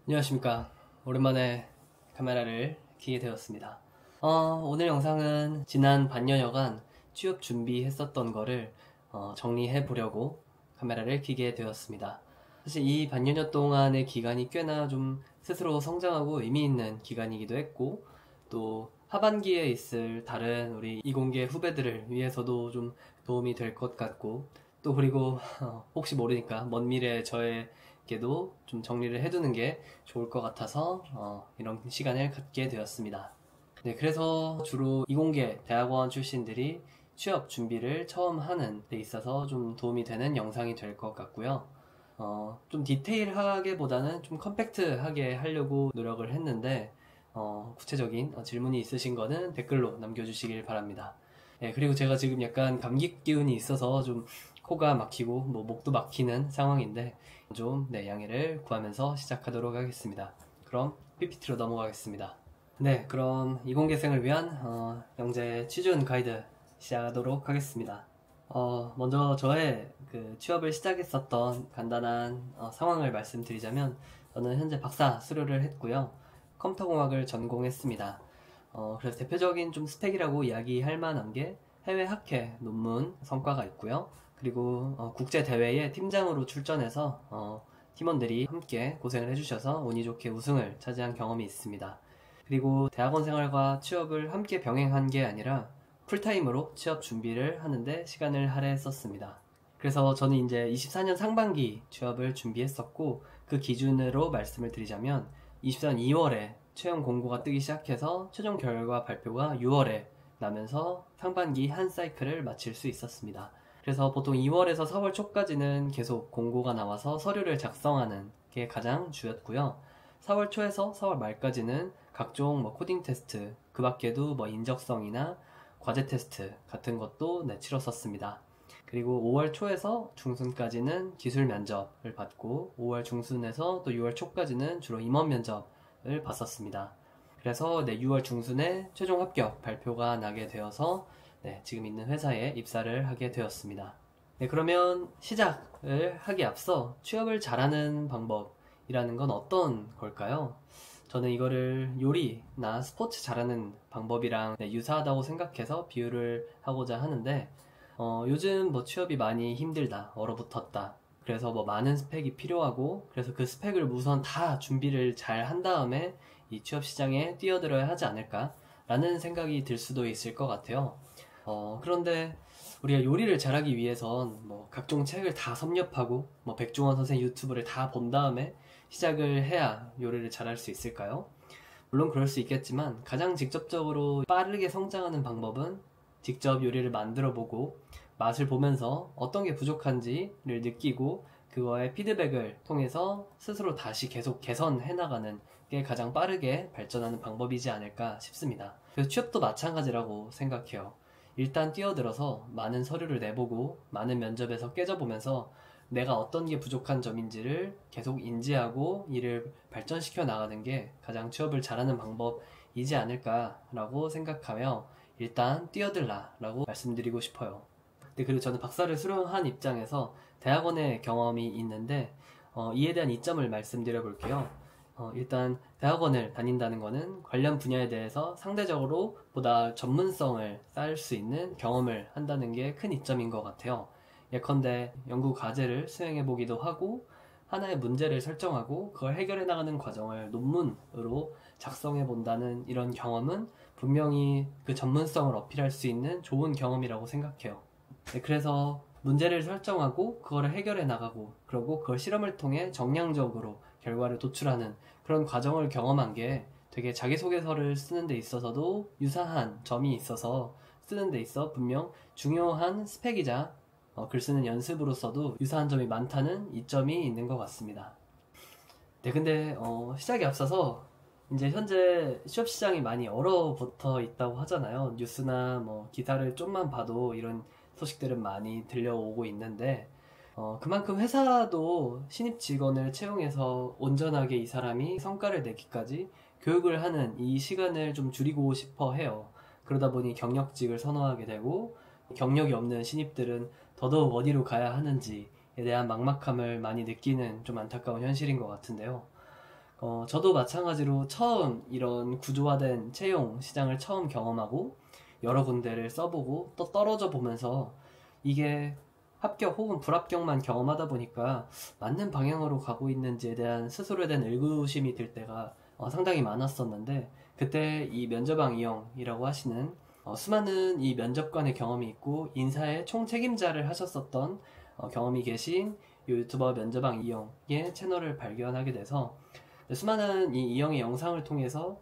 안녕하십니까. 오랜만에 카메라를 켜게 되었습니다. 오늘 영상은 지난 반년여간 취업 준비했었던 거를 정리해 보려고 카메라를 켜게 되었습니다. 사실 이 반년여 동안의 기간이 꽤나 좀 스스로 성장하고 의미 있는 기간이기도 했고, 또 하반기에 있을 다른 우리 이공계 후배들을 위해서도 좀 도움이 될 것 같고, 또 그리고 혹시 모르니까 먼 미래에 저에게도 좀 정리를 해두는 게 좋을 것 같아서 이런 시간을 갖게 되었습니다. 네, 그래서 주로 이공계 대학원 출신들이 취업 준비를 처음 하는 데 있어서 좀 도움이 되는 영상이 될 것 같고요. 좀 디테일하게보다는 좀 컴팩트하게 하려고 노력을 했는데, 구체적인 질문이 있으신 거는 댓글로 남겨주시길 바랍니다. 네, 그리고 제가 지금 약간 감기 기운이 있어서 좀 코가 막히고 뭐 목도 막히는 상황인데 좀 양해를 구하면서 시작하도록 하겠습니다. 그럼 PPT로 넘어가겠습니다. 네, 그럼 이공계생을 위한 영재 취준 가이드 시작하도록 하겠습니다. 먼저 저의 그 취업을 시작했었던 간단한 상황을 말씀드리자면, 저는 현재 박사 수료를 했고요. 컴퓨터공학을 전공했습니다. 그래서 대표적인 좀 스펙이라고 이야기할 만한 게 해외 학회 논문 성과가 있고요. 그리고 국제 대회에 팀장으로 출전해서 팀원들이 함께 고생을 해주셔서 운이 좋게 우승을 차지한 경험이 있습니다. 그리고 대학원 생활과 취업을 함께 병행한 게 아니라 풀타임으로 취업 준비를 하는데 시간을 할애했었습니다. 그래서 저는 이제 24년 상반기 취업을 준비했었고, 그 기준으로 말씀을 드리자면 24년 2월에 채용 공고가 뜨기 시작해서 최종 결과 발표가 6월에 나면서 상반기 한 사이클을 마칠 수 있었습니다. 그래서 보통 2월에서 4월 초까지는 계속 공고가 나와서 서류를 작성하는 게 가장 주였고요. 4월 초에서 4월 말까지는 각종 코딩 테스트, 그 밖에도 인적성이나 과제 테스트 같은 것도 치렀었습니다. 그리고 5월 초에서 중순까지는 기술 면접을 받고, 5월 중순에서 또 6월 초까지는 주로 임원 면접을 봤었습니다. 그래서 6월 중순에 최종 합격 발표가 나게 되어서 지금 있는 회사에 입사를 하게 되었습니다. 그러면 시작을 하기 앞서 취업을 잘하는 방법이라는 건 어떤 걸까요? 저는 이거를 요리나 스포츠 잘하는 방법이랑 유사하다고 생각해서 비유를 하고자 하는데, 요즘 취업이 많이 힘들다, 얼어붙었다, 그래서 많은 스펙이 필요하고, 그래서 그 스펙을 우선 다 준비를 잘 한 다음에 이 취업 시장에 뛰어들어야 하지 않을까 라는 생각이 들 수도 있을 것 같아요. 그런데 우리가 요리를 잘하기 위해선 각종 책을 다 섭렵하고 백종원 선생 유튜브를 다 본 다음에 시작을 해야 요리를 잘할 수 있을까요? 물론 그럴 수 있겠지만, 가장 직접적으로 빠르게 성장하는 방법은 직접 요리를 만들어 보고 맛을 보면서 어떤 게 부족한지를 느끼고 그거의 피드백을 통해서 스스로 다시 계속 개선해 나가는 게 가장 빠르게 발전하는 방법이지 않을까 싶습니다. 그래서 취업도 마찬가지라고 생각해요. 일단 뛰어들어서 많은 서류를 내보고 많은 면접에서 깨져보면서 내가 어떤 게 부족한 점인지를 계속 인지하고 이를 발전시켜 나가는 게 가장 취업을 잘하는 방법이지 않을까라고 생각하며 일단 뛰어들라 라고 말씀드리고 싶어요. 그리고 저는 박사를 수료한 입장에서 대학원의 경험이 있는데, 이에 대한 이점을 말씀드려 볼게요. 일단 대학원을 다닌다는 것은 관련 분야에 대해서 상대적으로 보다 전문성을 쌓을 수 있는 경험을 한다는 게 큰 이점인 것 같아요. 예컨대 연구 과제를 수행해 보기도 하고, 하나의 문제를 설정하고 그걸 해결해 나가는 과정을 논문으로 작성해 본다는 이런 경험은 분명히 그 전문성을 어필할 수 있는 좋은 경험이라고 생각해요. 그래서 문제를 설정하고 그거를 해결해 나가고, 그리고 그걸 실험을 통해 정량적으로 결과를 도출하는 그런 과정을 경험한 게 되게 자기소개서를 쓰는 데 있어서도 유사한 점이 있어서 쓰는 데 있어 분명 중요한 스펙이자 글 쓰는 연습으로서도 유사한 점이 많다는 이점이 있는 것 같습니다. 근데 시작에 앞서서 이제 현재 취업 시장이 많이 얼어붙어 있다고 하잖아요. 뉴스나 기사를 좀만 봐도 이런 소식들은 많이 들려오고 있는데, 그만큼 회사도 신입 직원을 채용해서 온전하게 이 사람이 성과를 내기까지 교육을 하는 이 시간을 좀 줄이고 싶어 해요. 그러다 보니 경력직을 선호하게 되고, 경력이 없는 신입들은 더더욱 어디로 가야 하는지에 대한 막막함을 많이 느끼는 좀 안타까운 현실인 것 같은데요. 저도 마찬가지로 처음 이런 구조화된 채용 시장을 처음 경험하고 여러 군데를 써보고 또 떨어져 보면서 이게 합격 혹은 불합격만 경험하다 보니까 맞는 방향으로 가고 있는지에 대한 스스로에 대한 의구심이 들 때가 상당히 많았었는데, 그때 이 면접왕 이영이라고 하시는 수많은 이 면접관의 경험이 있고 인사의 총책임자를 하셨었던 경험이 계신 이 유튜버 면접왕 이영의 채널을 발견하게 돼서 수많은 이 이영의 영상을 통해서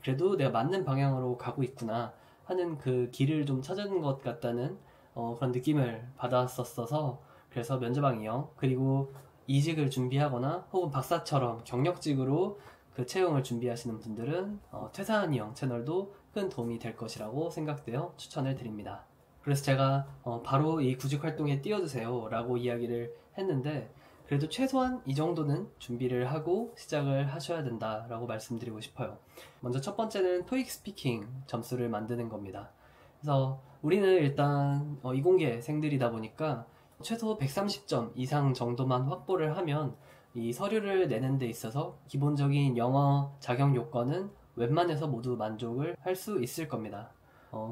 그래도 내가 맞는 방향으로 가고 있구나 하는 그 길을 좀 찾은 것 같다는 그런 느낌을 받았었어서, 그래서 면접왕 이영 그리고 이직을 준비하거나 혹은 박사처럼 경력직으로 그 채용을 준비하시는 분들은 퇴사한 이영 채널도 큰 도움이 될 것이라고 생각되어 추천을 드립니다. 그래서 제가 바로 이 구직 활동에 뛰어드세요 라고 이야기를 했는데, 그래도 최소한 이 정도는 준비를 하고 시작을 하셔야 된다라고 말씀드리고 싶어요. 먼저 첫 번째는 토익 스피킹 점수를 만드는 겁니다. 그래서 우리는 일단 이공계생들이다 보니까 최소 130점 이상 정도만 확보를 하면 이 서류를 내는 데 있어서 기본적인 영어 자격 요건은 웬만해서 모두 만족을 할 수 있을 겁니다.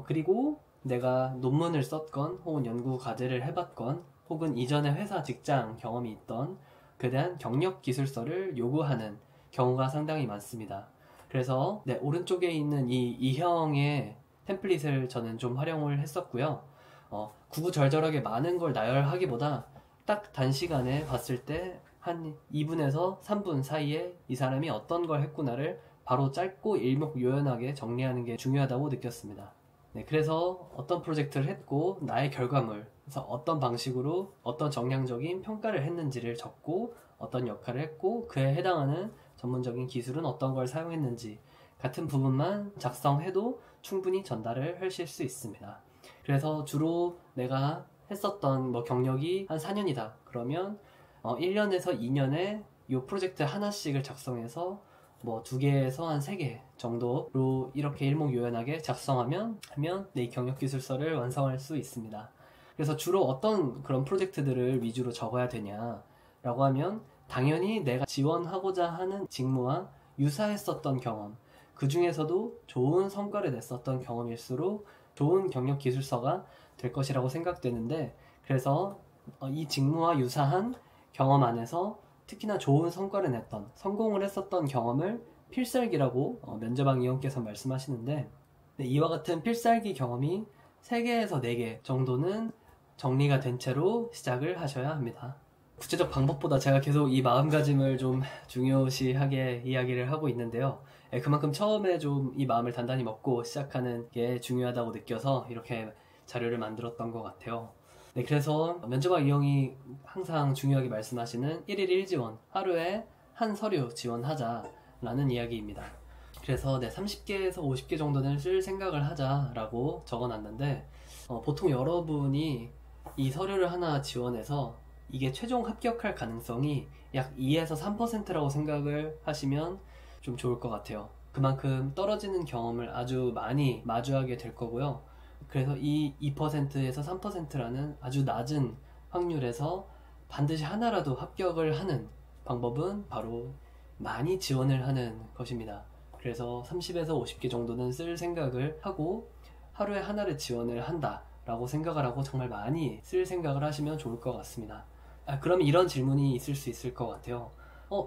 그리고 내가 논문을 썼건 혹은 연구 과제를 해봤건 혹은 이전에 회사 직장 경험이 있던 그에 대한 경력 기술서를 요구하는 경우가 상당히 많습니다. 그래서 오른쪽에 있는 이 이형의 템플릿을 저는 좀 활용을 했었고요. 구구절절하게 많은 걸 나열하기보다 딱 단시간에 봤을 때 한 2분에서 3분 사이에 이 사람이 어떤 걸 했구나를 바로 짧고 일목요연하게 정리하는 게 중요하다고 느꼈습니다. 그래서 어떤 프로젝트를 했고 나의 결과물, 그래서 어떤 방식으로 어떤 정량적인 평가를 했는지를 적고 어떤 역할을 했고 그에 해당하는 전문적인 기술은 어떤 걸 사용했는지 같은 부분만 작성해도 충분히 전달을 하실 수 있습니다. 그래서 주로 내가 했었던 경력이 한 4년이다 그러면 1년에서 2년에 이 프로젝트 하나씩을 작성해서 2개에서 한 3개 정도로 이렇게 일목요연하게 작성하면 내 경력 기술서를 완성할 수 있습니다. 그래서 주로 어떤 그런 프로젝트들을 위주로 적어야 되냐라고 하면 당연히 내가 지원하고자 하는 직무와 유사했었던 경험, 그 중에서도 좋은 성과를 냈었던 경험일수록 좋은 경력 기술서가 될 것이라고 생각되는데, 그래서 이 직무와 유사한 경험 안에서 특히나 좋은 성과를 냈던, 성공을 했었던 경험을 필살기라고 면접왕 이원께서 말씀하시는데, 이와 같은 필살기 경험이 3개에서 4개 정도는 정리가 된 채로 시작을 하셔야 합니다. 구체적 방법보다 제가 계속 이 마음가짐을 좀 중요시하게 이야기를 하고 있는데요. 그만큼 처음에 좀 이 마음을 단단히 먹고 시작하는 게 중요하다고 느껴서 이렇게 자료를 만들었던 것 같아요. 그래서 면접왕 이영이 항상 중요하게 말씀하시는 1일 1지원, 하루에 한 서류 지원하자라는 이야기입니다. 그래서 30개에서 50개 정도는 쓸 생각을 하자라고 적어놨는데, 보통 여러분이 이 서류를 하나 지원해서 이게 최종 합격할 가능성이 약 2에서 3%라고 생각을 하시면 좀 좋을 것 같아요. 그만큼 떨어지는 경험을 아주 많이 마주하게 될 거고요. 그래서 이 2%에서 3%라는 아주 낮은 확률에서 반드시 하나라도 합격을 하는 방법은 바로 많이 지원을 하는 것입니다. 그래서 30에서 50개 정도는 쓸 생각을 하고 하루에 하나를 지원을 한다 라고 생각을 하고 정말 많이 쓸 생각을 하시면 좋을 것 같습니다. 그러면 이런 질문이 있을 수 있을 것 같아요.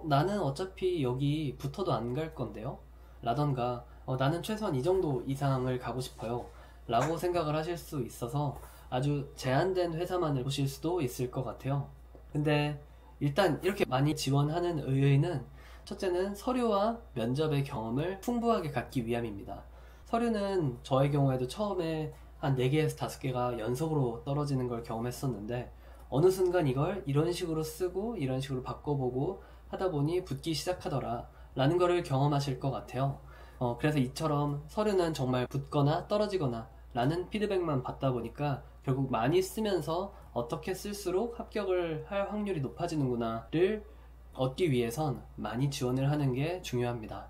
나는 어차피 여기 붙어도 안 갈 건데요? 라던가 나는 최소한 이 정도 이상을 가고 싶어요 라고 생각을 하실 수 있어서 아주 제한된 회사만을 보실 수도 있을 것 같아요. 근데 일단 이렇게 많이 지원하는 의의는 첫째는 서류와 면접의 경험을 풍부하게 갖기 위함입니다. 서류는 저의 경우에도 처음에 한 4개에서 5개가 연속으로 떨어지는 걸 경험했었는데, 어느 순간 이걸 이런 식으로 쓰고 이런 식으로 바꿔보고 하다 보니 붙기 시작하더라 라는 거를 경험하실 것 같아요. 그래서 이처럼 서류는 정말 붙거나 떨어지거나 라는 피드백만 받다 보니까 결국 많이 쓰면서 어떻게 쓸수록 합격을 할 확률이 높아지는구나를 얻기 위해선 많이 지원을 하는 게 중요합니다.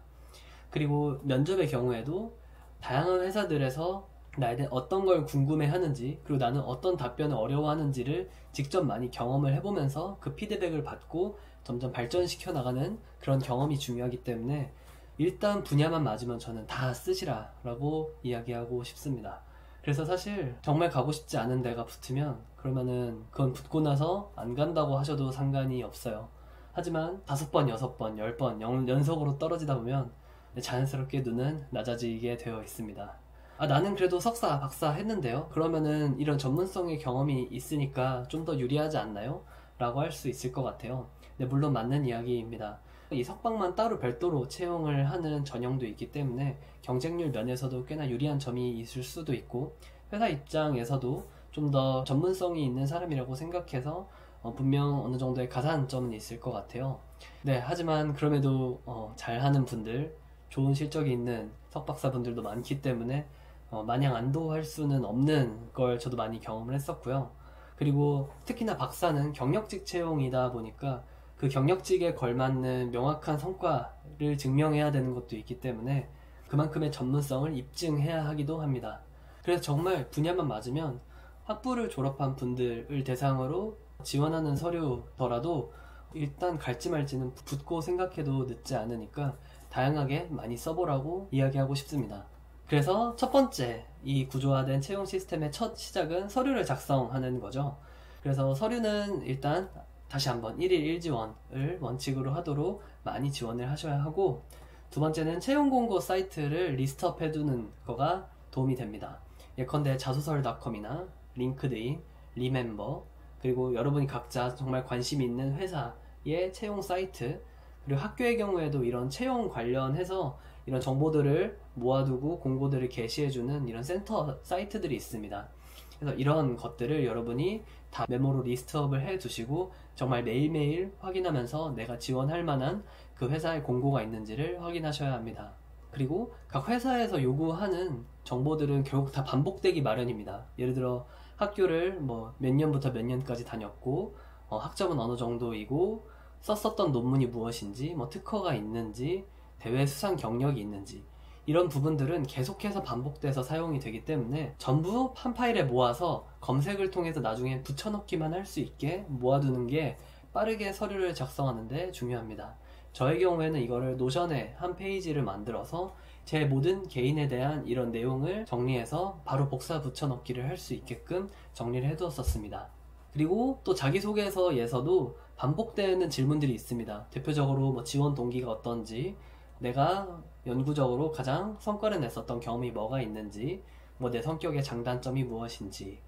그리고 면접의 경우에도 다양한 회사들에서 나에 대해 어떤 걸 궁금해 하는지, 그리고 나는 어떤 답변을 어려워하는지를 직접 많이 경험을 해보면서 그 피드백을 받고 점점 발전시켜 나가는 그런 경험이 중요하기 때문에 일단 분야만 맞으면 저는 다 쓰시라 라고 이야기하고 싶습니다. 그래서 사실 정말 가고 싶지 않은 데가 붙으면 그러면은 그건 붙고 나서 안 간다고 하셔도 상관이 없어요. 하지만 5번, 6번, 10번 연속으로 떨어지다 보면 자연스럽게 눈은 낮아지게 되어 있습니다. 나는 그래도 석사, 박사 했는데요. 그러면은 이런 전문성의 경험이 있으니까 좀 더 유리하지 않나요? 라고 할 수 있을 것 같아요. 네, 물론 맞는 이야기입니다. 이 석방만 따로 별도로 채용을 하는 전형도 있기 때문에 경쟁률 면에서도 꽤나 유리한 점이 있을 수도 있고, 회사 입장에서도 좀 더 전문성이 있는 사람이라고 생각해서 분명 어느 정도의 가산점은 있을 것 같아요. 네, 하지만 그럼에도 잘하는 분들, 좋은 실적이 있는 석박사 분들도 많기 때문에 마냥 안도할 수는 없는 걸 저도 많이 경험을 했었고요. 그리고 특히나 박사는 경력직 채용이다 보니까 그 경력직에 걸맞는 명확한 성과를 증명해야 되는 것도 있기 때문에 그만큼의 전문성을 입증해야 하기도 합니다. 그래서 정말 분야만 맞으면 학부를 졸업한 분들을 대상으로 지원하는 서류더라도 일단 갈지 말지는 붙고 생각해도 늦지 않으니까 다양하게 많이 써보라고 이야기하고 싶습니다. 그래서 첫 번째, 이 구조화된 채용 시스템의 첫 시작은 서류를 작성하는 거죠. 그래서 서류는 일단 다시 한번 1일 1지원을 원칙으로 하도록 많이 지원을 하셔야 하고, 두 번째는 채용 공고 사이트를 리스트업 해두는 거가 도움이 됩니다. 예컨대 자소설닷컴이나 링크드인, 리멤버, 그리고 여러분이 각자 정말 관심이 있는 회사의 채용 사이트, 그리고 학교의 경우에도 이런 채용 관련해서 이런 정보들을 모아두고 공고들을 게시해주는 이런 센터 사이트들이 있습니다. 그래서 이런 것들을 여러분이 다 메모로 리스트업을 해두시고 정말 매일매일 확인하면서 내가 지원할 만한 그 회사의 공고가 있는지를 확인하셔야 합니다. 그리고 각 회사에서 요구하는 정보들은 결국 다 반복되기 마련입니다. 예를 들어 학교를 몇 년부터 몇 년까지 다녔고 학점은 어느 정도이고 썼었던 논문이 무엇인지, 특허가 있는지, 대회 수상 경력이 있는지, 이런 부분들은 계속해서 반복돼서 사용이 되기 때문에 전부 한 파일에 모아서 검색을 통해서 나중에 붙여넣기만 할 수 있게 모아두는 게 빠르게 서류를 작성하는데 중요합니다. 저의 경우에는 이거를 노션에 한 페이지를 만들어서 제 모든 개인에 대한 이런 내용을 정리해서 바로 복사 붙여넣기를 할 수 있게끔 정리를 해두었었습니다. 그리고 또 자기소개서에서도 반복되는 질문들이 있습니다. 대표적으로 지원 동기가 어떤지, 내가 연구적으로 가장 성과를 냈었던 경험이 뭐가 있는지, 내 성격의 장단점이 무엇인지,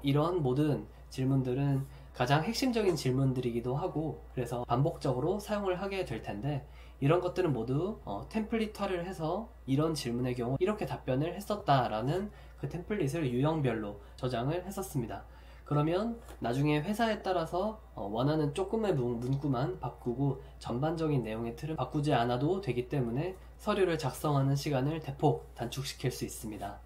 이런 모든 질문들은 가장 핵심적인 질문들이기도 하고, 그래서 반복적으로 사용을 하게 될 텐데, 이런 것들은 모두 템플릿화를 해서 이런 질문의 경우 이렇게 답변을 했었다라는 그 템플릿을 유형별로 저장을 했었습니다. 그러면 나중에 회사에 따라서 원하는 조금의 문구만 바꾸고 전반적인 내용의 틀을 바꾸지 않아도 되기 때문에 서류를 작성하는 시간을 대폭 단축시킬 수 있습니다.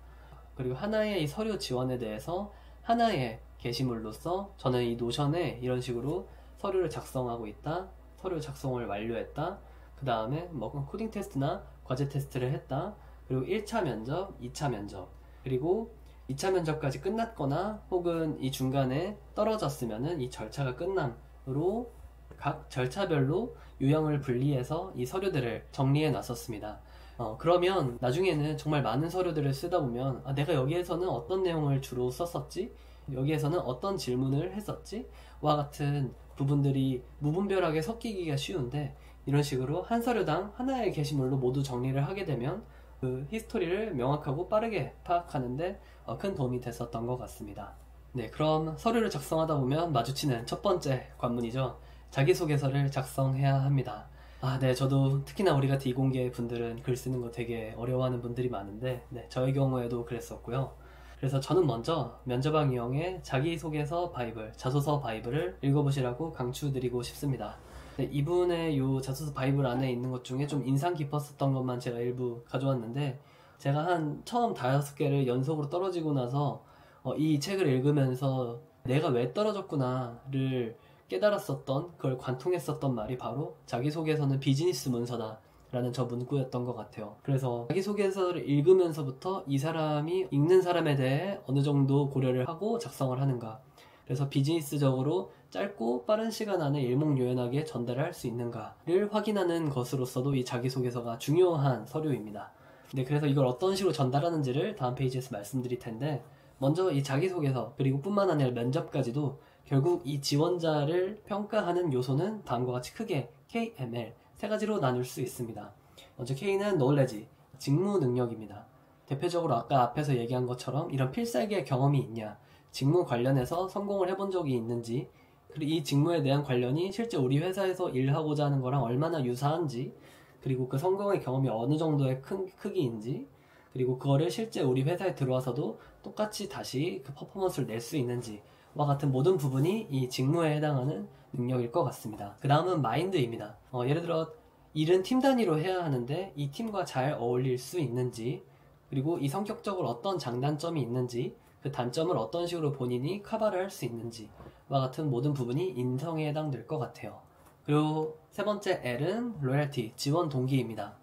그리고 하나의 이 서류 지원에 대해서 하나의 게시물로서 저는 이 노션에 이런 식으로 서류를 작성하고 있다, 서류 작성을 완료했다, 그 다음에 코딩 테스트나 과제 테스트를 했다, 그리고 1차 면접, 2차 면접, 그리고 2차 면접까지 끝났거나 혹은 이 중간에 떨어졌으면은 이 절차가 끝남으로 각 절차별로 유형을 분리해서 이 서류들을 정리해 놨었습니다. 그러면 나중에는 정말 많은 서류들을 쓰다 보면 내가 여기에서는 어떤 내용을 주로 썼었지? 여기에서는 어떤 질문을 했었지? 와 같은 부분들이 무분별하게 섞이기가 쉬운데, 이런 식으로 한 서류당 하나의 게시물로 모두 정리를 하게 되면 그 히스토리를 명확하고 빠르게 파악하는데 큰 도움이 됐었던 것 같습니다. 네, 그럼 서류를 작성하다 보면 마주치는 첫 번째 관문이죠. 자기소개서를 작성해야 합니다. 네, 저도 특히나 우리 같은 이공계 분들은 글 쓰는 거 되게 어려워하는 분들이 많은데, 네, 저의 경우에도 그랬었고요. 그래서 저는 먼저 면접왕 유형의 자기소개서 바이블, 자소서 바이블을 읽어보시라고 강추드리고 싶습니다. 네, 이분의 요 자소서 바이블 안에 있는 것 중에 좀 인상 깊었었던 것만 제가 일부 가져왔는데, 제가 처음 5개를 연속으로 떨어지고 나서 이 책을 읽으면서 내가 왜 떨어졌구나를 깨달았었던, 그걸 관통했었던 말이 바로 자기소개서는 비즈니스 문서다 라는 저 문구였던 것 같아요. 그래서 자기소개서를 읽으면서부터 이 사람이 읽는 사람에 대해 어느 정도 고려를 하고 작성을 하는가, 그래서 비즈니스적으로 짧고 빠른 시간 안에 일목요연하게 전달할 수 있는가를 확인하는 것으로서도 이 자기소개서가 중요한 서류입니다. 네, 그래서 이걸 어떤 식으로 전달하는지를 다음 페이지에서 말씀드릴 텐데, 먼저 이 자기소개서 그리고 뿐만 아니라 면접까지도 결국 이 지원자를 평가하는 요소는 다음과 같이 크게 KML 세 가지로 나눌 수 있습니다. 먼저 K는 knowledge, 직무 능력입니다. 대표적으로 아까 앞에서 얘기한 것처럼 이런 필살기의 경험이 있냐, 직무 관련해서 성공을 해본 적이 있는지, 그리고 이 직무에 대한 관련이 실제 우리 회사에서 일하고자 하는 거랑 얼마나 유사한지, 그리고 그 성공의 경험이 어느 정도의 크기인지, 그리고 그거를 실제 우리 회사에 들어와서도 똑같이 다시 그 퍼포먼스를 낼 수 있는지와 같은 모든 부분이 이 직무에 해당하는 능력일 것 같습니다. 그 다음은 마인드입니다. 예를 들어 일은 팀 단위로 해야 하는데 이 팀과 잘 어울릴 수 있는지, 그리고 이 성격적으로 어떤 장단점이 있는지, 그 단점을 어떤 식으로 본인이 커버를 할 수 있는지와 같은 모든 부분이 인성에 해당될 것 같아요. 그리고 세 번째 L은 로열티, 지원 동기입니다.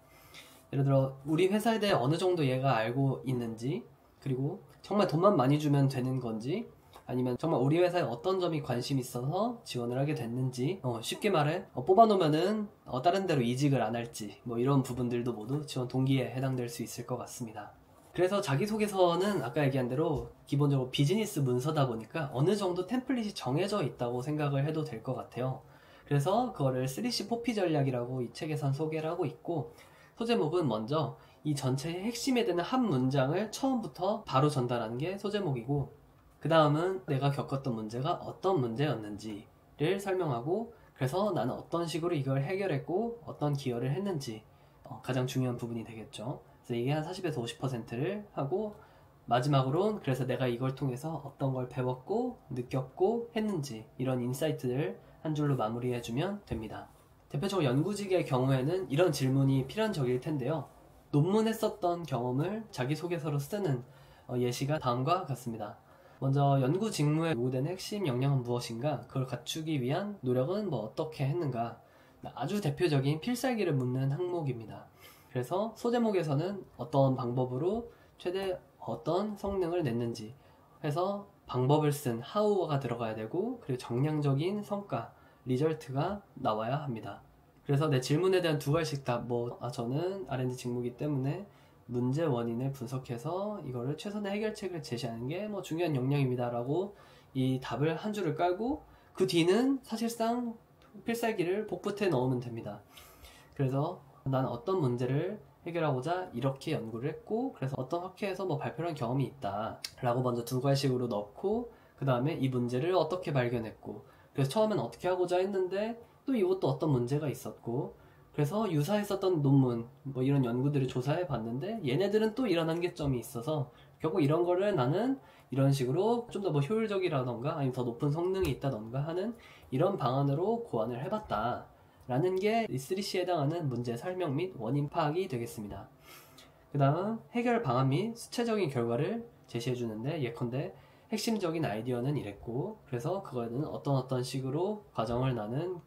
예를 들어 우리 회사에 대해 어느 정도 얘가 알고 있는지, 그리고 정말 돈만 많이 주면 되는 건지, 아니면 정말 우리 회사에 어떤 점이 관심이 있어서 지원을 하게 됐는지, 쉽게 말해 뽑아놓으면은 다른 데로 이직을 안 할지, 이런 부분들도 모두 지원 동기에 해당될 수 있을 것 같습니다. 그래서 자기소개서는 아까 얘기한 대로 기본적으로 비즈니스 문서다 보니까 어느 정도 템플릿이 정해져 있다고 생각을 해도 될 것 같아요. 그래서 그거를 3C 4P 전략이라고 이 책에선 소개를 하고 있고, 소제목은 먼저 이 전체의 핵심에 드는 한 문장을 처음부터 바로 전달하는 게 소제목이고, 그 다음은 내가 겪었던 문제가 어떤 문제였는지를 설명하고, 그래서 나는 어떤 식으로 이걸 해결했고 어떤 기여를 했는지, 가장 중요한 부분이 되겠죠. 그래서 이게 한 40에서 50%를 하고, 마지막으로는 그래서 내가 이걸 통해서 어떤 걸 배웠고 느꼈고 했는지, 이런 인사이트를 한 줄로 마무리해주면 됩니다. 대표적으로 연구직의 경우에는 이런 질문이 필연적일 텐데요. 논문했었던 경험을 자기소개서로 쓰는 예시가 다음과 같습니다. 먼저 연구 직무에 요구되는 핵심 역량은 무엇인가, 그걸 갖추기 위한 노력은 어떻게 했는가, 아주 대표적인 필살기를 묻는 항목입니다. 그래서 소제목에서는 어떤 방법으로 최대 어떤 성능을 냈는지 해서 방법을 쓴 how가 들어가야 되고, 그리고 정량적인 성과, 리절트가 나와야 합니다. 그래서 내 질문에 대한 두 가지씩 답, 저는 R&D 직무이기 때문에 문제 원인을 분석해서 이거를 최선의 해결책을 제시하는 게 중요한 역량입니다 라고 이 답을 한 줄을 깔고, 그 뒤는 사실상 필살기를 복붙해 넣으면 됩니다. 그래서 난 어떤 문제를 해결하고자 이렇게 연구를 했고, 그래서 어떤 학회에서 발표를 한 경험이 있다 라고 먼저 두 가지식으로 넣고, 그 다음에 이 문제를 어떻게 발견했고, 그래서 처음엔 어떻게 하고자 했는데 또 이것도 어떤 문제가 있었고, 그래서 유사했었던 논문 이런 연구들을 조사해 봤는데 얘네들은 또 이런 한계점이 있어서 결국 이런 거를 나는 이런 식으로 좀 더 효율적이라던가 아니면 더 높은 성능이 있다던가 하는 이런 방안으로 고안을 해봤다 라는 게 3C에 해당하는 문제 설명 및 원인 파악이 되겠습니다. 그 다음 해결 방안 및 수치적인 결과를 제시해 주는데, 예컨대 핵심적인 아이디어는 이랬고, 그래서 그거는 어떤 식으로 과정을 나는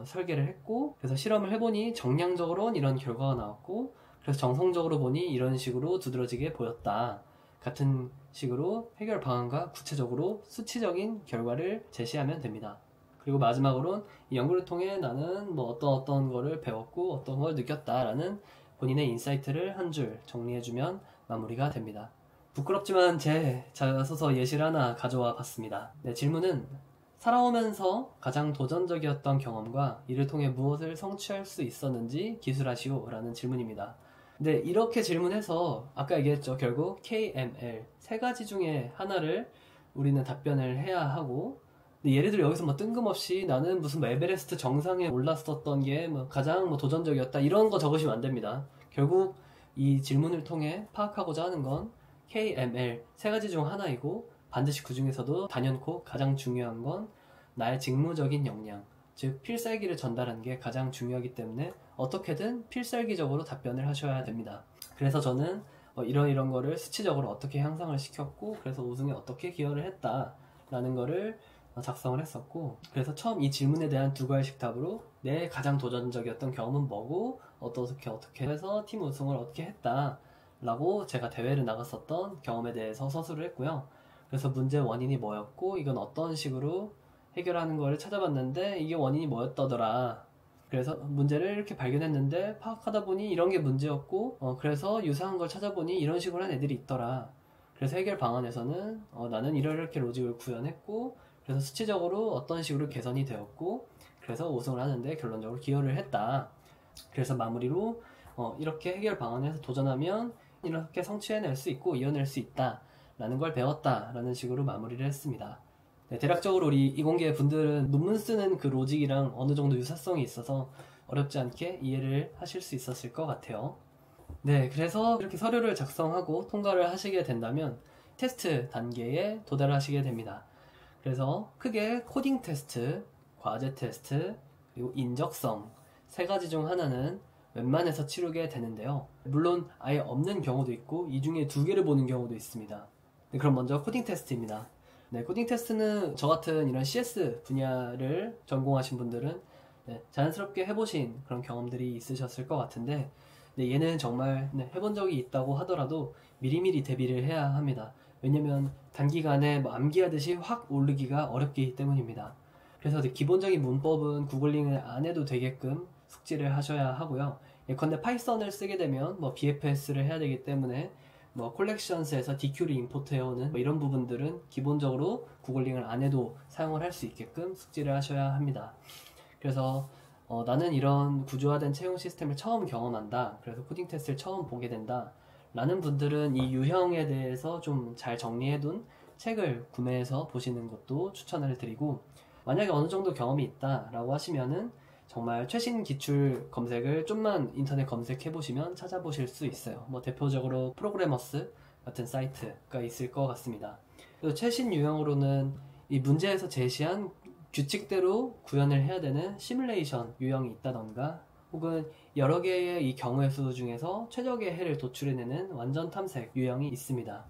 설계를 했고, 그래서 실험을 해보니 정량적으로는 이런 결과가 나왔고, 그래서 정성적으로 보니 이런 식으로 두드러지게 보였다 같은 식으로 해결 방안과 구체적으로 수치적인 결과를 제시하면 됩니다. 그리고 마지막으로는 이 연구를 통해 나는 어떤 거를 배웠고 어떤 걸 느꼈다라는 본인의 인사이트를 한 줄 정리해주면 마무리가 됩니다. 부끄럽지만 제 자소서 예시를 하나 가져와 봤습니다. 네, 질문은 살아오면서 가장 도전적이었던 경험과 이를 통해 무엇을 성취할 수 있었는지 기술하시오 라는 질문입니다. 네, 이렇게 질문해서 아까 얘기했죠. 결국 KML 세 가지 중에 하나를 우리는 답변을 해야 하고, 근데 예를 들어 여기서 뜬금없이 나는 무슨 에베레스트 정상에 올랐었던 게 가장 도전적이었다 이런 거 적으시면 안 됩니다. 결국 이 질문을 통해 파악하고자 하는 건 KML 세 가지 중 하나이고, 반드시 그 중에서도 단연코 가장 중요한 건 나의 직무적인 역량, 즉 필살기를 전달하는 게 가장 중요하기 때문에 어떻게든 필살기적으로 답변을 하셔야 됩니다. 그래서 저는 이런 거를 수치적으로 어떻게 향상을 시켰고, 그래서 우승에 어떻게 기여를 했다 라는 거를 작성을 했었고, 그래서 처음 이 질문에 대한 두 가지씩 답으로 내 가장 도전적이었던 경험은 뭐고 어떻게 해서 팀 우승을 어떻게 했다 라고 제가 대회를 나갔었던 경험에 대해서 서술을 했고요. 그래서 문제 원인이 뭐였고 이건 어떤 식으로 해결하는 거를 찾아봤는데 이게 원인이 뭐였더라. 그래서 문제를 이렇게 발견했는데 파악하다 보니 이런 게 문제였고 그래서 유사한 걸 찾아보니 이런 식으로 한 애들이 있더라. 그래서 해결 방안에서는 나는 이렇게 로직을 구현했고 그래서 수치적으로 어떤 식으로 개선이 되었고 그래서 우승을 하는데 결론적으로 기여를 했다. 그래서 마무리로 이렇게 해결 방안에서 도전하면 이렇게 성취해낼 수 있고 이어낼 수 있다 라는 걸 배웠다 라는 식으로 마무리를 했습니다. 네, 대략적으로 우리 이공계 분들은 논문 쓰는 그 로직이랑 어느 정도 유사성이 있어서 어렵지 않게 이해를 하실 수 있었을 것 같아요. 네, 그래서 이렇게 서류를 작성하고 통과를 하시게 된다면 테스트 단계에 도달하시게 됩니다. 그래서 크게 코딩 테스트, 과제 테스트, 그리고 인적성 세 가지 중 하나는 웬만해서 치르게 되는데요. 물론 아예 없는 경우도 있고 이 중에 두 개를 보는 경우도 있습니다. 네, 그럼 먼저 코딩 테스트입니다. 네, 코딩 테스트는 저 같은 이런 CS 분야를 전공하신 분들은 자연스럽게 해보신 그런 경험들이 있으셨을 것 같은데 얘는 정말 해본 적이 있다고 하더라도 미리미리 대비를 해야 합니다. 왜냐면 단기간에 암기하듯이 확 오르기가 어렵기 때문입니다. 그래서 기본적인 문법은 구글링을 안 해도 되게끔 숙지를 하셔야 하고요. 예컨대 파이썬을 쓰게 되면 BFS를 해야 되기 때문에 콜렉션스에서 DQ를 임포트해오는 이런 부분들은 기본적으로 구글링을 안 해도 사용을 할 수 있게끔 숙지를 하셔야 합니다. 그래서 나는 이런 구조화된 채용 시스템을 처음 경험한다. 그래서 코딩 테스트를 처음 보게 된다. 라는 분들은 이 유형에 대해서 좀 잘 정리해둔 책을 구매해서 보시는 것도 추천을 드리고 만약에 어느 정도 경험이 있다라고 하시면은 정말 최신 기출 검색을 좀만 인터넷 검색해 보시면 찾아보실 수 있어요. 대표적으로 프로그래머스 같은 사이트가 있을 것 같습니다. 그리고 최신 유형으로는 이 문제에서 제시한 규칙대로 구현을 해야 되는 시뮬레이션 유형이 있다던가 혹은 여러 개의 이 경우의 수 중에서 최적의 해를 도출해내는 완전 탐색 유형이 있습니다.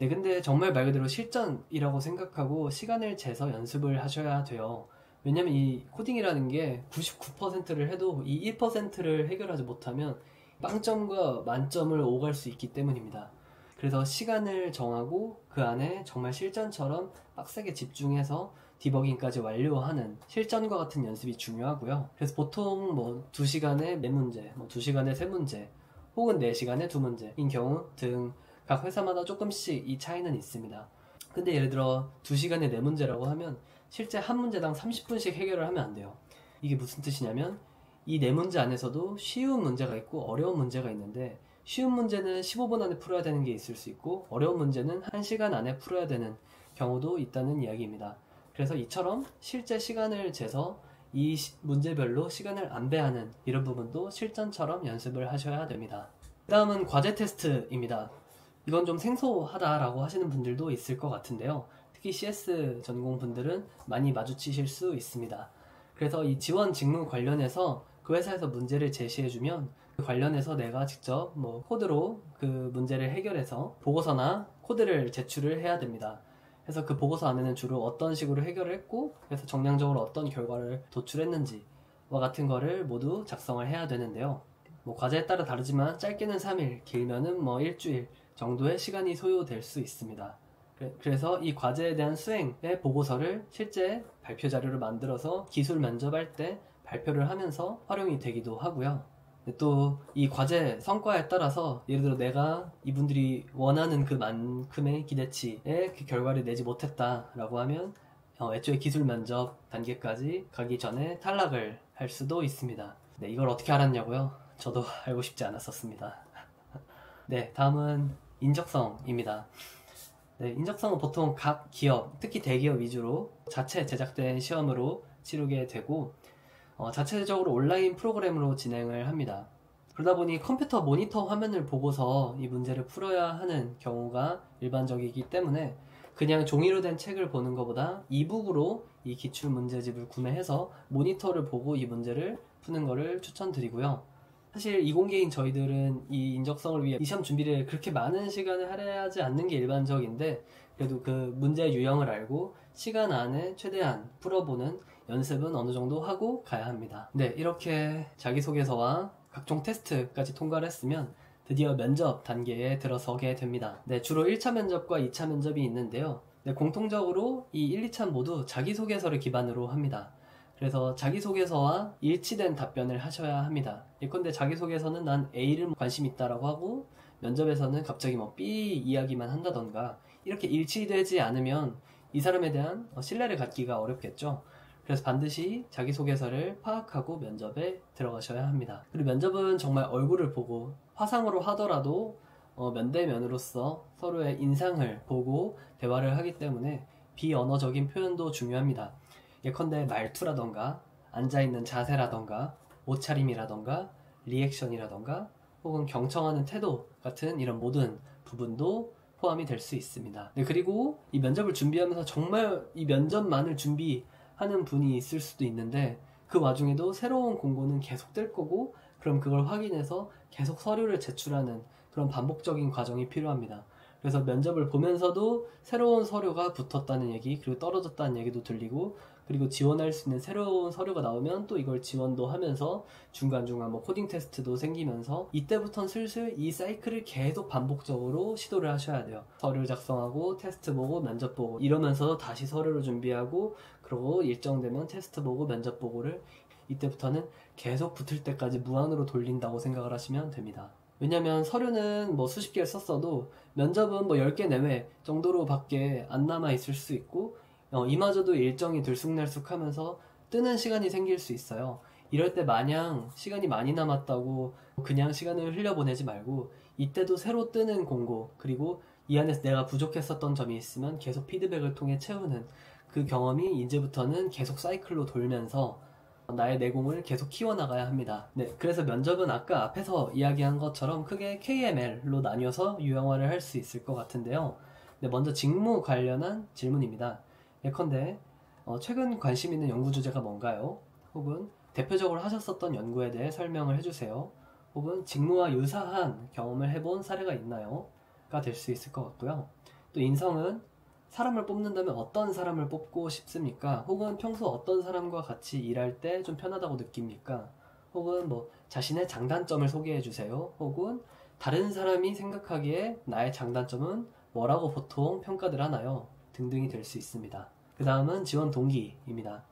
네, 근데 정말 말 그대로 실전이라고 생각하고 시간을 재서 연습을 하셔야 돼요. 왜냐면 이 코딩이라는 게 99%를 해도 이 1%를 해결하지 못하면 빵점과 만점을 오갈 수 있기 때문입니다. 그래서 시간을 정하고 그 안에 정말 실전처럼 빡세게 집중해서 디버깅까지 완료하는 실전과 같은 연습이 중요하고요. 그래서 보통 2시간에 4문제, 2시간에 3문제, 혹은 4시간에 2문제인 경우 등 각 회사마다 조금씩 이 차이는 있습니다. 근데 예를 들어 2시간에 4문제라고 하면 실제 한 문제당 30분씩 해결을 하면 안 돼요. 이게 무슨 뜻이냐면 이 4문제 안에서도 쉬운 문제가 있고 어려운 문제가 있는데 쉬운 문제는 15분 안에 풀어야 되는 게 있을 수 있고 어려운 문제는 1시간 안에 풀어야 되는 경우도 있다는 이야기입니다. 그래서 이처럼 실제 시간을 재서 이 문제별로 시간을 안배하는 이런 부분도 실전처럼 연습을 하셔야 됩니다. 그 다음은 과제 테스트입니다. 이건 좀 생소하다라고 하시는 분들도 있을 것 같은데요. 특히 CS 전공 분들은 많이 마주치실 수 있습니다. 그래서 이 지원 직무 관련해서 그 회사에서 문제를 제시해주면 그 관련해서 내가 직접 코드로 그 문제를 해결해서 보고서나 코드를 제출을 해야 됩니다. 그래서 그 보고서 안에는 주로 어떤 식으로 해결을 했고 그래서 정량적으로 어떤 결과를 도출했는지와 같은 거를 모두 작성을 해야 되는데요. 과제에 따라 다르지만 짧게는 3일, 길면은 일주일 정도의 시간이 소요될 수 있습니다. 그래서 이 과제에 대한 수행의 보고서를 실제 발표 자료를 만들어서 기술 면접할 때 발표를 하면서 활용이 되기도 하고요. 또 이 과제 성과에 따라서 예를 들어 내가 이분들이 원하는 그만큼의 기대치의 그 결과를 내지 못했다라고 하면 애초에 기술 면접 단계까지 가기 전에 탈락을 할 수도 있습니다. 네, 이걸 어떻게 알았냐고요? 저도 알고 싶지 않았었습니다. 네, 다음은 인적성입니다. 네, 인적성은 보통 각 기업, 특히 대기업 위주로 자체 제작된 시험으로 치르게 되고 자체적으로 온라인 프로그램으로 진행을 합니다. 그러다 보니 컴퓨터 모니터 화면을 보고서 이 문제를 풀어야 하는 경우가 일반적이기 때문에 그냥 종이로 된 책을 보는 것보다 이북으로 이 기출 문제집을 구매해서 모니터를 보고 이 문제를 푸는 것을 추천드리고요. 사실 이공계인 저희들은 이 인적성을 위해 이 시험 준비를 그렇게 많은 시간을 할애하지 않는 게 일반적인데 그래도 그 문제 유형을 알고 시간 안에 최대한 풀어보는 연습은 어느 정도 하고 가야 합니다. 네, 이렇게 자기소개서와 각종 테스트까지 통과를 했으면 드디어 면접 단계에 들어서게 됩니다. 네, 주로 1차 면접과 2차 면접이 있는데요. 네, 공통적으로 이 1, 2차 모두 자기소개서를 기반으로 합니다. 그래서 자기소개서와 일치된 답변을 하셔야 합니다. 예컨대 자기소개서는 난 A를 관심 있다라고 하고 면접에서는 갑자기 뭐 B 이야기만 한다던가 이렇게 일치되지 않으면 이 사람에 대한 신뢰를 갖기가 어렵겠죠. 그래서 반드시 자기소개서를 파악하고 면접에 들어가셔야 합니다. 그리고 면접은 정말 얼굴을 보고 화상으로 하더라도 면대면으로서 서로의 인상을 보고 대화를 하기 때문에 비언어적인 표현도 중요합니다. 예컨대 말투라던가 앉아있는 자세라던가 옷차림이라던가 리액션이라던가 혹은 경청하는 태도 같은 이런 모든 부분도 포함이 될 수 있습니다. 네, 그리고 이 면접을 준비하면서 정말 이 면접만을 준비하는 분이 있을 수도 있는데 그 와중에도 새로운 공고는 계속 뜰 거고 그럼 그걸 확인해서 계속 서류를 제출하는 그런 반복적인 과정이 필요합니다. 그래서 면접을 보면서도 새로운 서류가 붙었다는 얘기 그리고 떨어졌다는 얘기도 들리고 그리고 지원할 수 있는 새로운 서류가 나오면 또 이걸 지원도 하면서 중간중간 뭐 코딩 테스트도 생기면서 이때부터는 슬슬 이 사이클을 계속 반복적으로 시도를 하셔야 돼요. 서류 작성하고 테스트 보고 면접 보고 이러면서 다시 서류를 준비하고 그리고 일정 되면 테스트 보고 면접 보고를 이때부터는 계속 붙을 때까지 무한으로 돌린다고 생각을 하시면 됩니다. 왜냐면 서류는 뭐 수십 개를 썼어도 면접은 뭐 10개 내외 정도로 밖에 안 남아 있을 수 있고 이마저도 일정이 들쑥날쑥 하면서 뜨는 시간이 생길 수 있어요. 이럴 때 마냥 시간이 많이 남았다고 그냥 시간을 흘려보내지 말고 이때도 새로 뜨는 공고 그리고 이 안에서 내가 부족했었던 점이 있으면 계속 피드백을 통해 채우는 그 경험이 이제부터는 계속 사이클로 돌면서 나의 내공을 계속 키워나가야 합니다. 네, 그래서 면접은 아까 앞에서 이야기한 것처럼 크게 KML로 나뉘어서 유형화를 할 수 있을 것 같은데요. 네, 먼저 직무 관련한 질문입니다. 예컨대 최근 관심 있는 연구 주제가 뭔가요? 혹은 대표적으로 하셨었던 연구에 대해 설명을 해주세요. 혹은 직무와 유사한 경험을 해본 사례가 있나요? 가 될 수 있을 것 같고요. 또 인성은 사람을 뽑는다면 어떤 사람을 뽑고 싶습니까? 혹은 평소 어떤 사람과 같이 일할 때 좀 편하다고 느낍니까? 혹은 뭐 자신의 장단점을 소개해 주세요. 혹은 다른 사람이 생각하기에 나의 장단점은 뭐라고 보통 평가들 하나요? 등등이 될 수 있습니다. 그 다음은 지원 동기입니다.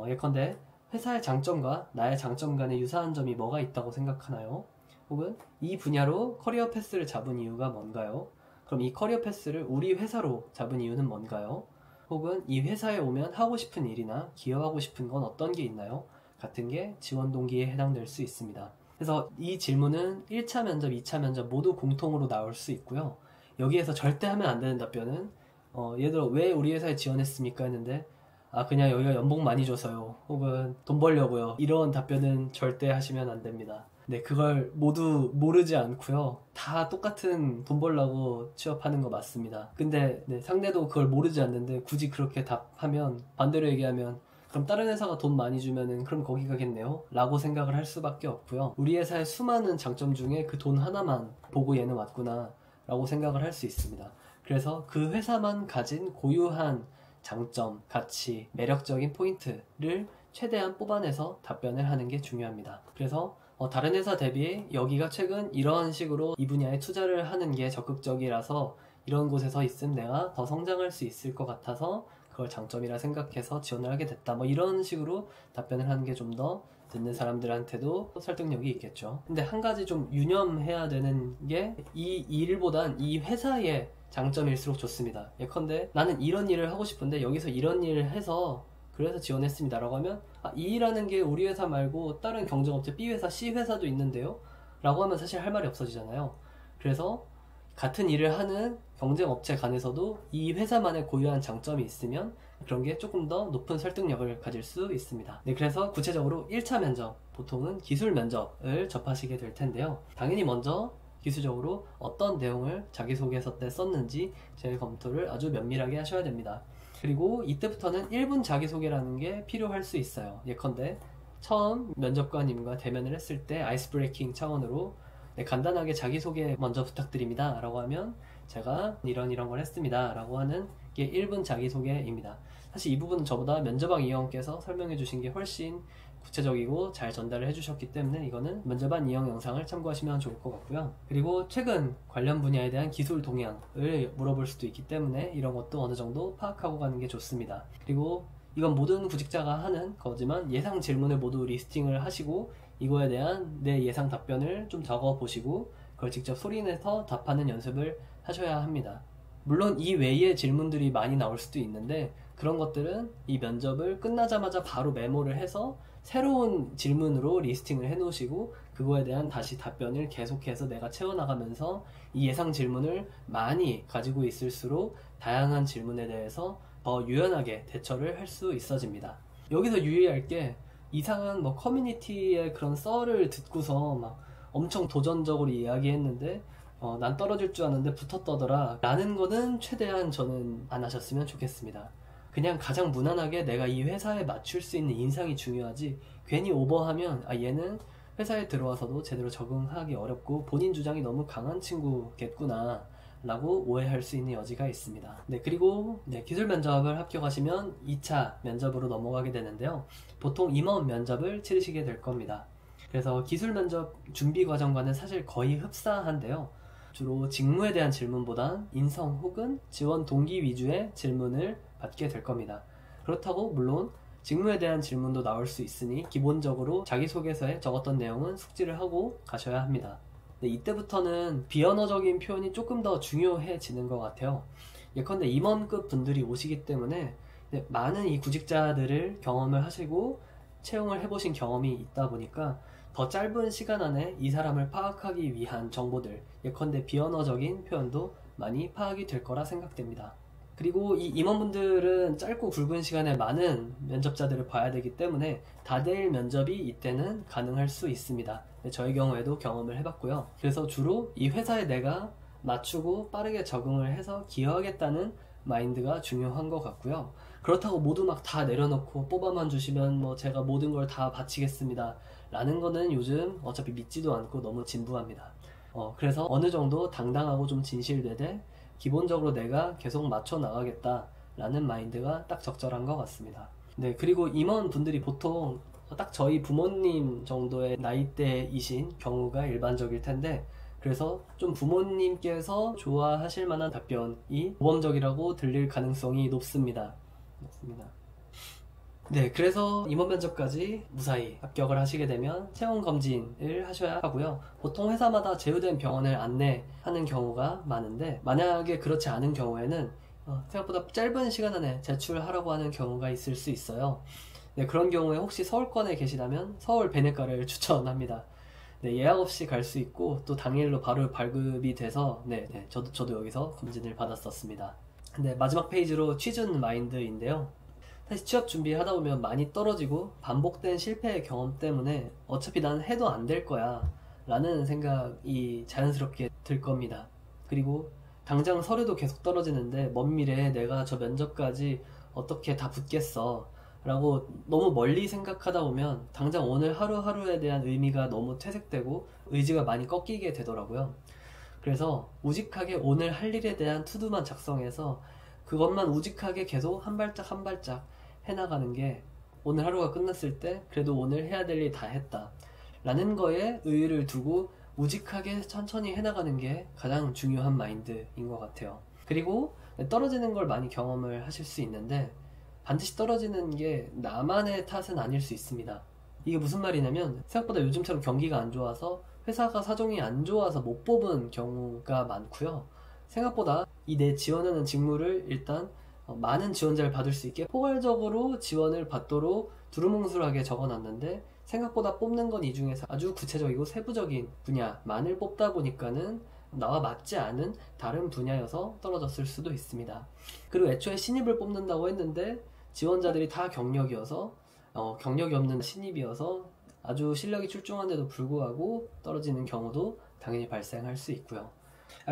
예컨대 회사의 장점과 나의 장점 간의 유사한 점이 뭐가 있다고 생각하나요? 혹은 이 분야로 커리어 패스를 잡은 이유가 뭔가요? 그럼 이 커리어 패스를 우리 회사로 잡은 이유는 뭔가요? 혹은 이 회사에 오면 하고 싶은 일이나 기여하고 싶은 건 어떤 게 있나요? 같은 게 지원 동기에 해당될 수 있습니다. 그래서 이 질문은 1차 면접, 2차 면접 모두 공통으로 나올 수 있고요. 여기에서 절대 하면 안 되는 답변은 예를 들어 왜 우리 회사에 지원했습니까? 했는데 그냥 여기가 연봉 많이 줘서요. 혹은 돈 벌려고요. 이런 답변은 절대 하시면 안 됩니다. 네, 그걸 모두 모르지 않고요. 다 똑같은 돈 벌려고 취업하는 거 맞습니다. 근데 네, 상대도 그걸 모르지 않는데 굳이 그렇게 답하면 반대로 얘기하면 그럼 다른 회사가 돈 많이 주면은 그럼 거기 가겠네요? 라고 생각을 할 수밖에 없고요. 우리 회사의 수많은 장점 중에 그 돈 하나만 보고 얘는 왔구나 라고 생각을 할 수 있습니다. 그래서 그 회사만 가진 고유한 장점, 가치, 매력적인 포인트를 최대한 뽑아내서 답변을 하는 게 중요합니다. 그래서 다른 회사 대비 여기가 최근 이런 식으로 이 분야에 투자를 하는 게 적극적이라서 이런 곳에서 있으면 내가 더 성장할 수 있을 것 같아서 그걸 장점이라 생각해서 지원을 하게 됐다. 뭐 이런 식으로 답변을 하는 게 좀 더 듣는 사람들한테도 설득력이 있겠죠. 근데 한 가지 좀 유념해야 되는 게 이 일보단 이 회사의 장점일수록 좋습니다. 예컨대 나는 이런 일을 하고 싶은데 여기서 이런 일을 해서 그래서 지원했습니다 라고 하면 이 일하는 게 우리 회사 말고 다른 경쟁업체 B회사, C회사도 있는데요? 라고 하면 사실 할 말이 없어지잖아요. 그래서 같은 일을 하는 경쟁업체 간에서도 이 회사만의 고유한 장점이 있으면 그런 게 조금 더 높은 설득력을 가질 수 있습니다. 네, 그래서 구체적으로 1차 면접, 보통은 기술 면접을 접하시게 될 텐데요. 당연히 먼저 기술적으로 어떤 내용을 자기소개서 때 썼는지 제 검토를 아주 면밀하게 하셔야 됩니다. 그리고 이때부터는 1분 자기소개라는 게 필요할 수 있어요. 예컨대 처음 면접관님과 대면을 했을 때 아이스 브레이킹 차원으로 간단하게 자기소개 먼저 부탁드립니다 라고 하면 제가 이런 걸 했습니다 라고 하는 게 1분 자기소개입니다. 사실 이 부분은 저보다 면접왕 이영께서 설명해 주신 게 훨씬 구체적이고 잘 전달을 해주셨기 때문에 이거는 면접안 이용 영상을 참고하시면 좋을 것 같고요. 그리고 최근 관련 분야에 대한 기술 동향을 물어볼 수도 있기 때문에 이런 것도 어느 정도 파악하고 가는 게 좋습니다. 그리고 이건 모든 구직자가 하는 거지만 예상 질문을 모두 리스팅을 하시고 이거에 대한 내 예상 답변을 좀 적어 보시고 그걸 직접 소리내서 답하는 연습을 하셔야 합니다. 물론 이 외의 질문들이 많이 나올 수도 있는데 그런 것들은 이 면접을 끝나자마자 바로 메모를 해서 새로운 질문으로 리스팅을 해 놓으시고 그거에 대한 다시 답변을 계속해서 내가 채워나가면서 이 예상 질문을 많이 가지고 있을수록 다양한 질문에 대해서 더 유연하게 대처를 할 수 있어집니다. 여기서 유의할 게 이상한 뭐 커뮤니티의 그런 썰을 듣고서 막 엄청 도전적으로 이야기했는데 난 떨어질 줄 아는데 붙었더더라 라는 거는 최대한 저는 안 하셨으면 좋겠습니다. 그냥 가장 무난하게 내가 이 회사에 맞출 수 있는 인상이 중요하지 괜히 오버하면 얘는 회사에 들어와서도 제대로 적응하기 어렵고 본인 주장이 너무 강한 친구겠구나 라고 오해할 수 있는 여지가 있습니다. 네, 그리고 기술 면접을 합격하시면 2차 면접으로 넘어가게 되는데요. 보통 임원 면접을 치르시게 될 겁니다. 그래서 기술 면접 준비 과정과는 사실 거의 흡사한데요. 주로 직무에 대한 질문보단 인성 혹은 지원 동기 위주의 질문을 받게 될 겁니다. 그렇다고 물론 직무에 대한 질문도 나올 수 있으니 기본적으로 자기소개서에 적었던 내용은 숙지를 하고 가셔야 합니다. 이때부터는 비언어적인 표현이 조금 더 중요해지는 것 같아요. 예컨대 임원급 분들이 오시기 때문에 많은 이 구직자들을 경험을 하시고 채용을 해보신 경험이 있다 보니까 더 짧은 시간 안에 이 사람을 파악하기 위한 정보들, 예컨대 비언어적인 표현도 많이 파악이 될 거라 생각됩니다. 그리고 이 임원분들은 짧고 굵은 시간에 많은 면접자들을 봐야 되기 때문에 다대일 면접이 이때는 가능할 수 있습니다. 저희 경우에도 경험을 해봤고요. 그래서 주로 이 회사에 내가 맞추고 빠르게 적응을 해서 기여하겠다는 마인드가 중요한 것 같고요. 그렇다고 모두 막 다 내려놓고 뽑아만 주시면 뭐 제가 모든 걸 다 바치겠습니다 라는 거는 요즘 어차피 믿지도 않고 너무 진부합니다. 그래서 어느 정도 당당하고 좀 진실되되 기본적으로 내가 계속 맞춰 나가겠다 라는 마인드가 딱 적절한 것 같습니다. 네, 그리고 임원분들이 보통 딱 저희 부모님 정도의 나이대이신 경우가 일반적일 텐데 그래서 좀 부모님께서 좋아하실 만한 답변이 모범적이라고 들릴 가능성이 높습니다. 네, 그래서 임원 면접까지 무사히 합격을 하시게 되면 채용 검진을 하셔야 하고요. 보통 회사마다 제휴된 병원을 안내하는 경우가 많은데 만약에 그렇지 않은 경우에는 생각보다 짧은 시간 안에 제출하라고 하는 경우가 있을 수 있어요. 네, 그런 경우에 혹시 서울권에 계시다면 서울 베네가를 추천합니다. 네, 예약 없이 갈 수 있고 또 당일로 바로 발급이 돼서 저도 여기서 검진을 받았었습니다. 네, 마지막 페이지로 취준 마인드인데요. 사실 취업 준비하다 보면 많이 떨어지고 반복된 실패의 경험 때문에 어차피 난 해도 안 될 거야 라는 생각이 자연스럽게 들 겁니다. 그리고 당장 서류도 계속 떨어지는데 먼 미래에 내가 저 면접까지 어떻게 다 붙겠어 라고 너무 멀리 생각하다 보면 당장 오늘 하루하루에 대한 의미가 너무 퇴색되고 의지가 많이 꺾이게 되더라고요. 그래서 우직하게 오늘 할 일에 대한 투두만 작성해서 그것만 우직하게 계속 한 발짝 한 발짝 해나가는 게 오늘 하루가 끝났을 때 그래도 오늘 해야 될 일 다 했다 라는 거에 의의를 두고 우직하게 천천히 해나가는 게 가장 중요한 마인드인 것 같아요. 그리고 떨어지는 걸 많이 경험을 하실 수 있는데 반드시 떨어지는 게 나만의 탓은 아닐 수 있습니다. 이게 무슨 말이냐면 생각보다 요즘처럼 경기가 안 좋아서 회사가 사정이 안 좋아서 못 뽑은 경우가 많고요. 생각보다 이 내 지원하는 직무를 일단 많은 지원자를 받을 수 있게 포괄적으로 지원을 받도록 두루뭉술하게 적어놨는데 생각보다 뽑는 건 이 중에서 아주 구체적이고 세부적인 분야만을 뽑다 보니까는 나와 맞지 않은 다른 분야여서 떨어졌을 수도 있습니다. 그리고 애초에 신입을 뽑는다고 했는데 지원자들이 다 경력이어서 경력이 없는 신입이어서 아주 실력이 출중한데도 불구하고 떨어지는 경우도 당연히 발생할 수 있고요.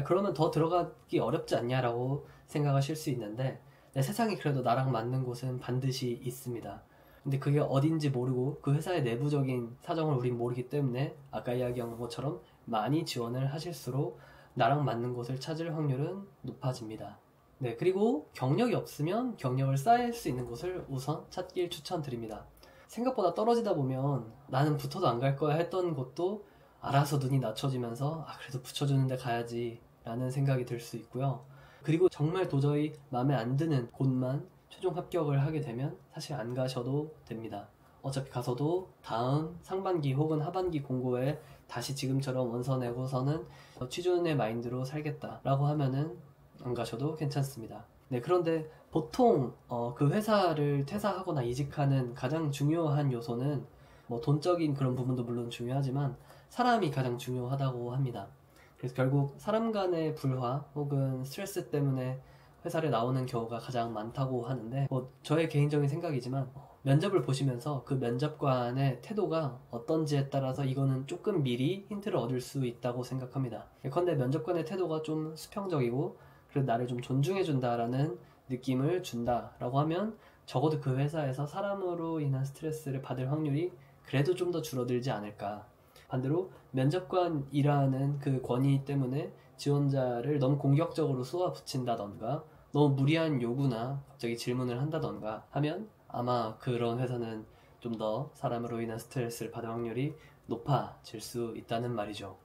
그러면 더 들어가기 어렵지 않냐라고 생각하실 수 있는데 세상에 그래도 나랑 맞는 곳은 반드시 있습니다. 근데 그게 어딘지 모르고 그 회사의 내부적인 사정을 우린 모르기 때문에 아까 이야기한 것처럼 많이 지원을 하실수록 나랑 맞는 곳을 찾을 확률은 높아집니다. 네, 그리고 경력이 없으면 경력을 쌓을 수 있는 곳을 우선 찾길 추천드립니다. 생각보다 떨어지다 보면 나는 붙어도 안 갈 거야 했던 것도 알아서 눈이 낮춰지면서 그래도 붙여주는데 가야지 라는 생각이 들 수 있고요. 그리고 정말 도저히 마음에 안 드는 곳만 최종 합격을 하게 되면 사실 안 가셔도 됩니다. 어차피 가서도 다음 상반기 혹은 하반기 공고에 다시 지금처럼 원서 내고서는 취준의 마인드로 살겠다라고 하면은 안 가셔도 괜찮습니다. 네, 그런데 보통 그 회사를 퇴사하거나 이직하는 가장 중요한 요소는 뭐 돈적인 그런 부분도 물론 중요하지만 사람이 가장 중요하다고 합니다. 그래서 결국 사람 간의 불화 혹은 스트레스 때문에 회사를 나오는 경우가 가장 많다고 하는데, 뭐 저의 개인적인 생각이지만 면접을 보시면서 그 면접관의 태도가 어떤지에 따라서 이거는 조금 미리 힌트를 얻을 수 있다고 생각합니다. 예컨대 면접관의 태도가 좀 수평적이고 그래도 나를 좀 존중해준다라는 느낌을 준다라고 하면 적어도 그 회사에서 사람으로 인한 스트레스를 받을 확률이 그래도 좀 더 줄어들지 않을까. 반대로 면접관이라는 그 권위 때문에 지원자를 너무 공격적으로 쏘아붙인다던가 너무 무리한 요구나 갑자기 질문을 한다던가 하면 아마 그런 회사는 좀 더 사람으로 인한 스트레스를 받을 확률이 높아질 수 있다는 말이죠.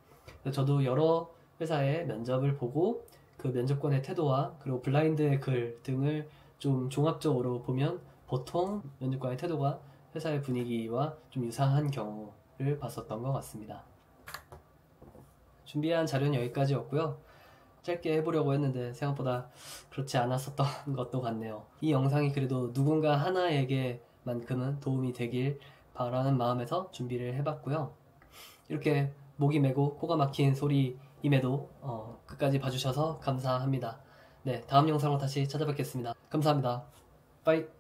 저도 여러 회사의 면접을 보고 그 면접관의 태도와 그리고 블라인드의 글 등을 좀 종합적으로 보면 보통 면접관의 태도가 회사의 분위기와 좀 유사한 경우를 봤었던 것 같습니다. 준비한 자료는 여기까지였고요. 짧게 해보려고 했는데 생각보다 그렇지 않았었던 것도 같네요. 이 영상이 그래도 누군가 하나에게만큼은 도움이 되길 바라는 마음에서 준비를 해봤고요. 이렇게 목이 메고 코가 막힌 소리임에도 끝까지 봐주셔서 감사합니다. 네, 다음 영상으로 다시 찾아뵙겠습니다. 감사합니다. 빠이.